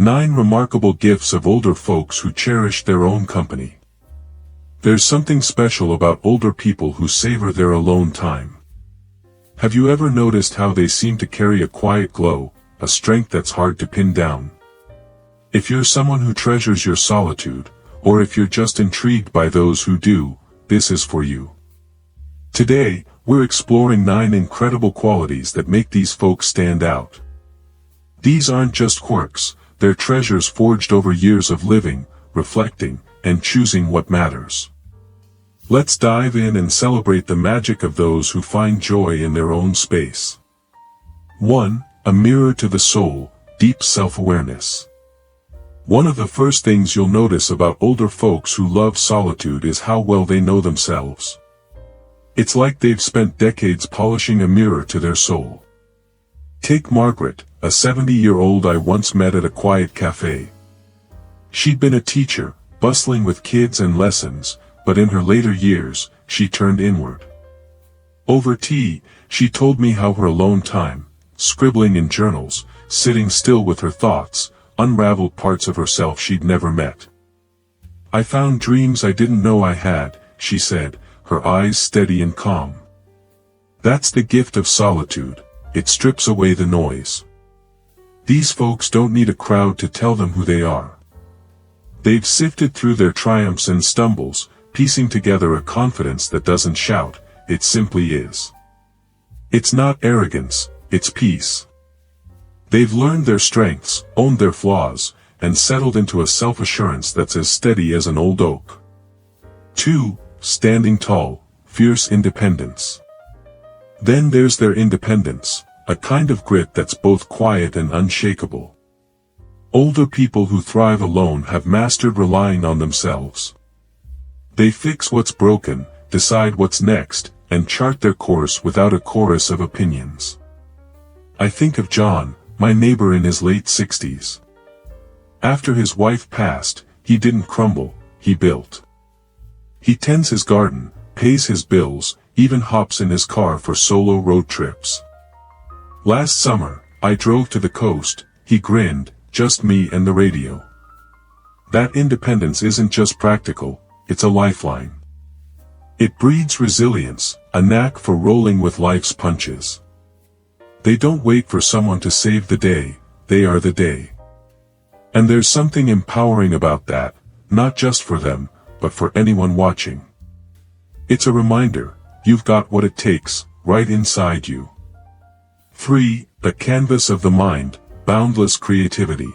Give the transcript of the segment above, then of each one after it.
9 Remarkable Gifts of Older Folks Who Cherish Their Own Company. There's something special about older people who savor their alone time. Have you ever noticed how they seem to carry a quiet glow, a strength that's hard to pin down? If you're someone who treasures your solitude, or if you're just intrigued by those who do, this is for you. Today, we're exploring 9 incredible qualities that make these folks stand out. These aren't just quirks, they're treasures forged over years of living, reflecting, and choosing what matters. Let's dive in and celebrate the magic of those who find joy in their own space. 1. A mirror to the soul, deep self-awareness. One of the first things you'll notice about older folks who love solitude is how well they know themselves. It's like they've spent decades polishing a mirror to their soul. Take Margaret, a 70-year-old I once met at a quiet cafe. She'd been a teacher, bustling with kids and lessons, but in her later years, she turned inward. Over tea, she told me how her alone time, scribbling in journals, sitting still with her thoughts, unraveled parts of herself she'd never met. I found dreams I didn't know I had, she said, her eyes steady and calm. That's the gift of solitude, it strips away the noise. These folks don't need a crowd to tell them who they are. They've sifted through their triumphs and stumbles, piecing together a confidence that doesn't shout, it simply is. It's not arrogance, it's peace. They've learned their strengths, owned their flaws, and settled into a self-assurance that's as steady as an old oak. 2. Standing tall, fierce independence. Then there's their independence, a kind of grit that's both quiet and unshakable. Older people who thrive alone have mastered relying on themselves. They fix what's broken, decide what's next, and chart their course without a chorus of opinions. I think of John, my neighbor in his late 60s. After his wife passed, he didn't crumble, he built. He tends his garden, pays his bills, even hops in his car for solo road trips. Last summer, I drove to the coast, he grinned, just me and the radio. That independence isn't just practical, it's a lifeline. It breeds resilience, a knack for rolling with life's punches. They don't wait for someone to save the day, they are the day. And there's something empowering about that, not just for them, but for anyone watching. It's a reminder, you've got what it takes, right inside you. 3. The canvas of the mind, boundless creativity.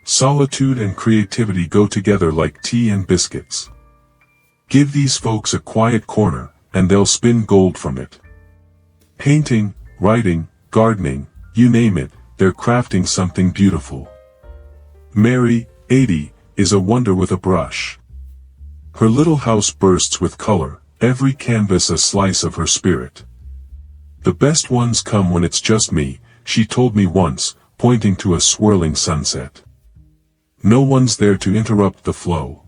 Solitude and creativity go together like tea and biscuits. Give these folks a quiet corner, and they'll spin gold from it. Painting, writing, gardening, you name it, they're crafting something beautiful. Mary, 80, is a wonder with a brush. Her little house bursts with color, every canvas a slice of her spirit. The best ones come when it's just me, she told me once, pointing to a swirling sunset. No one's there to interrupt the flow.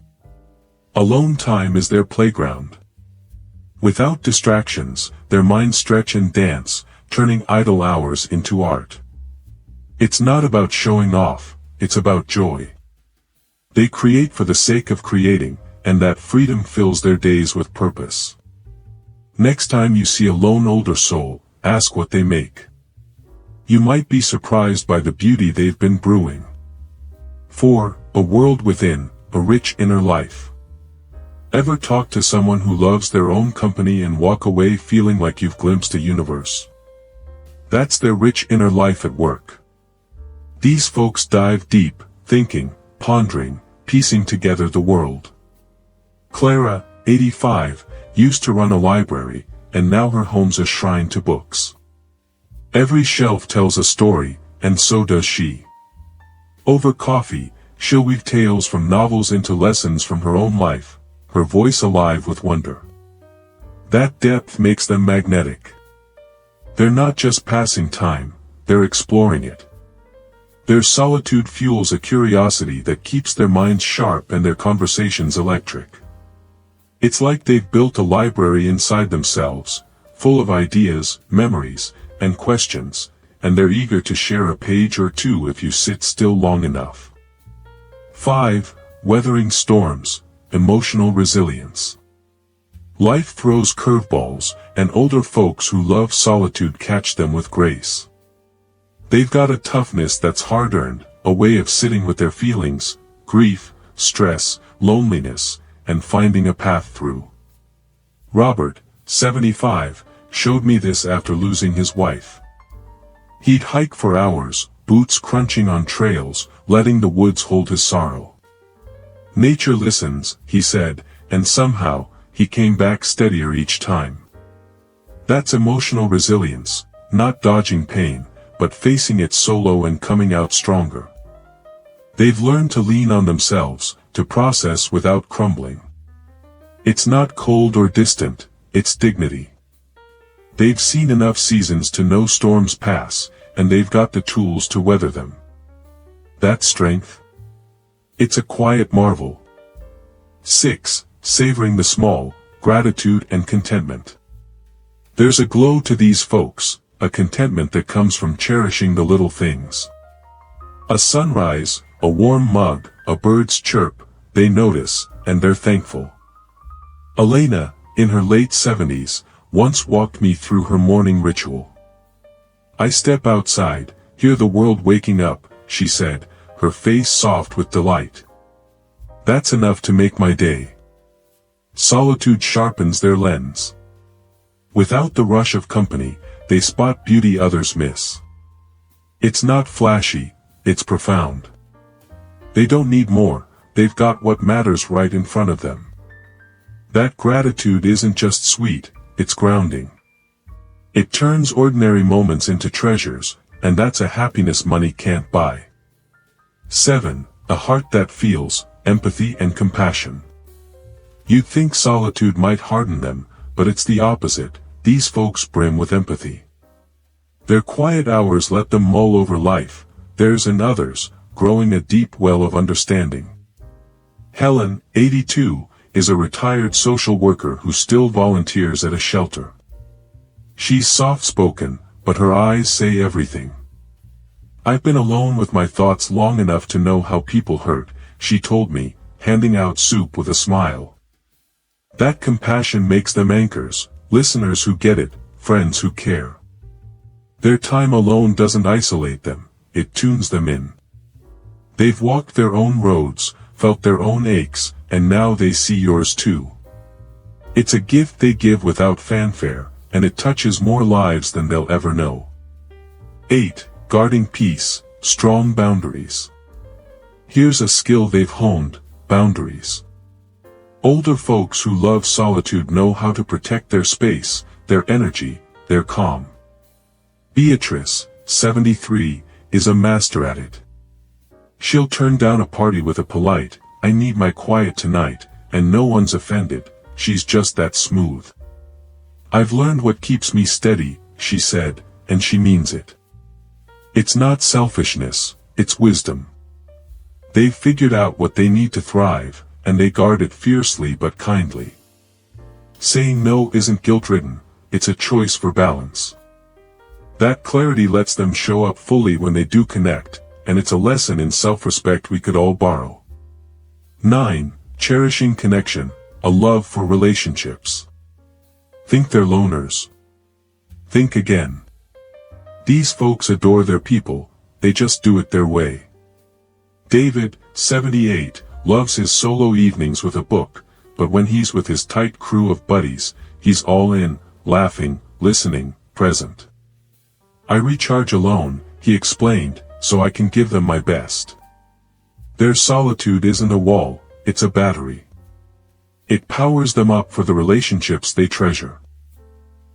Alone time is their playground. Without distractions, their minds stretch and dance, turning idle hours into art. It's not about showing off, it's about joy. They create for the sake of creating, and that freedom fills their days with purpose. Next time you see a lone older soul, ask what they make. You might be surprised by the beauty they've been brewing. 4. A world within, a rich inner life. Ever talk to someone who loves their own company and walk away feeling like you've glimpsed a universe? That's their rich inner life at work. These folks dive deep, thinking, pondering, piecing together the world. Clara, 85, used to run a library, and now her home's a shrine to books. Every shelf tells a story, and so does she. Over coffee, she'll weave tales from novels into lessons from her own life, her voice alive with wonder. That depth makes them magnetic. They're not just passing time, they're exploring it. Their solitude fuels a curiosity that keeps their minds sharp and their conversations electric. It's like they've built a library inside themselves, full of ideas, memories, and questions, and they're eager to share a page or two if you sit still long enough. 5. Weathering storms, emotional resilience. Life throws curveballs, and older folks who love solitude catch them with grace. They've got a toughness that's hard-earned, a way of sitting with their feelings, grief, stress, loneliness, and finding a path through. Robert, 75, showed me this after losing his wife. He'd hike for hours, boots crunching on trails, letting the woods hold his sorrow. Nature listens, he said, and somehow, he came back steadier each time. That's emotional resilience, not dodging pain, but facing it solo and coming out stronger. They've learned to lean on themselves, to process without crumbling. It's not cold or distant, it's dignity. They've seen enough seasons to know storms pass, and they've got the tools to weather them. That strength? It's a quiet marvel. 6. Savoring the small, gratitude and contentment. There's a glow to these folks, a contentment that comes from cherishing the little things. A sunrise, a warm mug, a bird's chirp, they notice, and they're thankful. Elena, in her late 70s, once walked me through her morning ritual. I step outside, hear the world waking up, she said, her face soft with delight. That's enough to make my day. Solitude sharpens their lens. Without the rush of company, they spot beauty others miss. It's not flashy, it's profound. They don't need more, they've got what matters right in front of them. That gratitude isn't just sweet, it's grounding. It turns ordinary moments into treasures, and that's a happiness money can't buy. 7. A heart that feels, empathy and compassion. You'd think solitude might harden them, but it's the opposite, these folks brim with empathy. Their quiet hours let them mull over life, theirs and others, growing a deep well of understanding. Helen, 82, is a retired social worker who still volunteers at a shelter. She's soft-spoken, but her eyes say everything. I've been alone with my thoughts long enough to know how people hurt, she told me, handing out soup with a smile. That compassion makes them anchors, listeners who get it, friends who care. Their time alone doesn't isolate them, it tunes them in. They've walked their own roads, felt their own aches, and now they see yours too. It's a gift they give without fanfare, and it touches more lives than they'll ever know. 8. Guarding peace, strong boundaries. Here's a skill they've honed, boundaries. Older folks who love solitude know how to protect their space, their energy, their calm. Beatrice, 73, is a master at it. She'll turn down a party with a polite, "I need my quiet tonight," and no one's offended, she's just that smooth. I've learned what keeps me steady, she said, and she means it. It's not selfishness, it's wisdom. They've figured out what they need to thrive, and they guard it fiercely but kindly. Saying no isn't guilt-ridden, it's a choice for balance. That clarity lets them show up fully when they do connect, and it's a lesson in self-respect we could all borrow. 9. Cherishing connection, a love for relationships. Think they're loners? Think again. These folks adore their people, they just do it their way. David, 78, loves his solo evenings with a book, but when he's with his tight crew of buddies, he's all in, laughing, listening, present. I recharge alone, he explained, so I can give them my best. Their solitude isn't a wall, it's a battery. It powers them up for the relationships they treasure.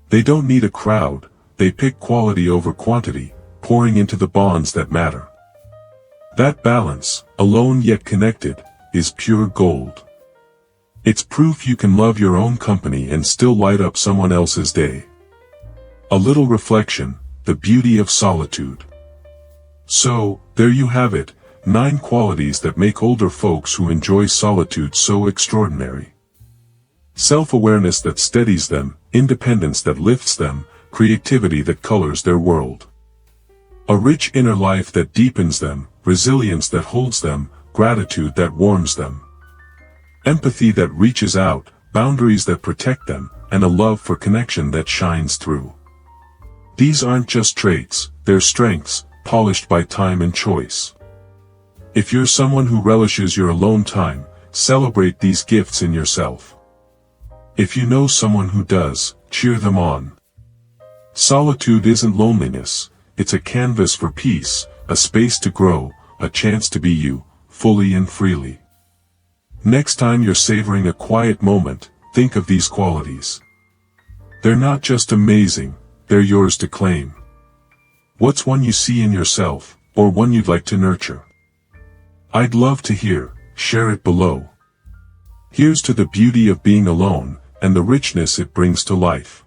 They don't need a crowd, they pick quality over quantity, pouring into the bonds that matter. That balance, alone yet connected, is pure gold. It's proof you can love your own company and still light up someone else's day. A little reflection, the beauty of solitude. So, there you have it, 9 qualities that make older folks who enjoy solitude so extraordinary. Self-awareness that steadies them, independence that lifts them, creativity that colors their world. A rich inner life that deepens them, resilience that holds them, gratitude that warms them. Empathy that reaches out, boundaries that protect them, and a love for connection that shines through. These aren't just traits, they're strengths, polished by time and choice. If you're someone who relishes your alone time, celebrate these gifts in yourself. If you know someone who does, cheer them on. Solitude isn't loneliness, it's a canvas for peace, a space to grow, a chance to be you, fully and freely. Next time you're savoring a quiet moment, think of these qualities. They're not just amazing, they're yours to claim. What's one you see in yourself, or one you'd like to nurture? I'd love to hear, share it below. Here's to the beauty of being alone, and the richness it brings to life.